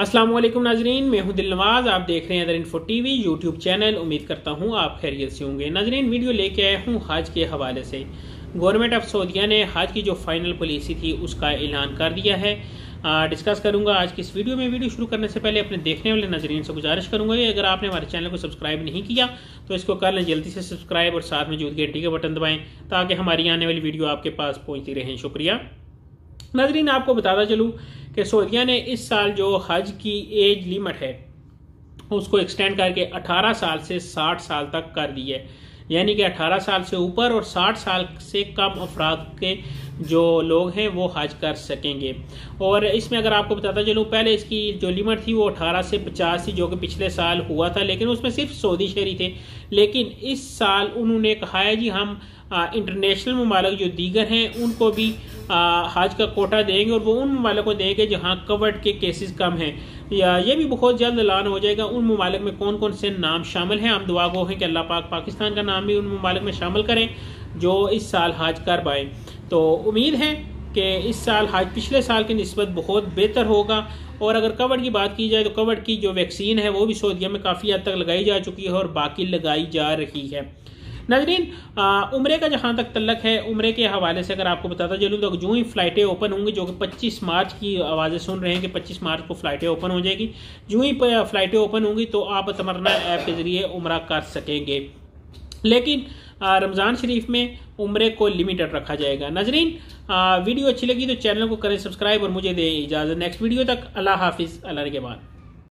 अस्सलाम वालेकुम नाजरीन, मैं हूं दिलनवाज। आप देख रहे हैं other info TV YouTube channel. उम्मीद करता हूं आप खैरियत से होंगे। नाजरीन, वीडियो लेके आया हूं हज के हवाले से। गवर्नमेंट ऑफ सऊदीया ने हज की जो फाइनल पॉलिसी थी उसका ऐलान कर दिया है। डिस्कस करूंगा आज की इस वीडियो में। वीडियो शुरू करने से पहले अपने देखने वाले नाजरीन से गुजारिश करूंगा कि अगर आपने हमारे चैनल को सब्सक्राइब नहीं किया तो इसको कर लें जल्दी से सब्सक्राइब और साथ में जो घंटी का बटन दबाएं ताकि हमारी आने वाली वीडियो आपके पास पहुंचती रहें। शुक्रिया। नाजरीन, आपको बताता चलूँ कि सऊदीया ने इस साल जो हज की एज लिमिट है उसको एक्सटेंड करके 18 साल से 60 साल तक कर दी है। यानी कि 18 साल से ऊपर और 60 साल से कम अफराद के जो लोग हैं वो हज कर सकेंगे। और इसमें अगर आपको बताता चलूँ, पहले इसकी जो लिमिट थी वो 18 से 50 थी, जो कि पिछले साल हुआ था, लेकिन उसमें सिर्फ सऊदी शहरी थे। लेकिन इस साल उन्होंने कहा है जी हम इंटरनेशनल ममालिक जो दीगर हैं उनको भी हज का कोटा देंगे और वो उन ममालिक को देंगे जहाँ कवर्ड के केसेस कम हैं। या ये भी बहुत जल्द ऐलान हो जाएगा उन ममालिक में कौन कौन से नाम शामिल हैं। हम दुआ गो हैं कि अल्लाह पाक पाकिस्तान का नाम भी उन ममालिक में शामिल करें जो इस साल हज कर पाएँ। तो उम्मीद है कि इस साल हज पिछले साल की निस्बत बहुत बेहतर होगा। और अगर कवर्ड की बात की जाए तो कवर्ड की जो वैक्सीन है वो भी सऊदीया में काफ़ी हद तक लगाई जा चुकी है और बाकी लगाई जा रही है। नाजरीन, उम्रे का जहाँ तक तल्लक है, उम्रे के हवाले से अगर आपको बताता चलूँ तो जो ही फ़्लाइटें ओपन होंगी, जो कि 25 मार्च की आवाज़ें सुन रहे हैं कि 25 मार्च को फ़्लाइटें ओपन हो जाएगी, जो ही फ़्लाइटें ओपन होंगी तो आप तमन्ना ऐप के ज़रिए उम्रा कर सकेंगे। लेकिन रमज़ान शरीफ में उम्रे को लिमिटेड रखा जाएगा। नाजरीन, वीडियो अच्छी लगी तो चैनल को करें सब्सक्राइब और मुझे दे इजाज़त। नेक्स्ट वीडियो तक अल्लाह हाफिज़, अल्लाह के बाद।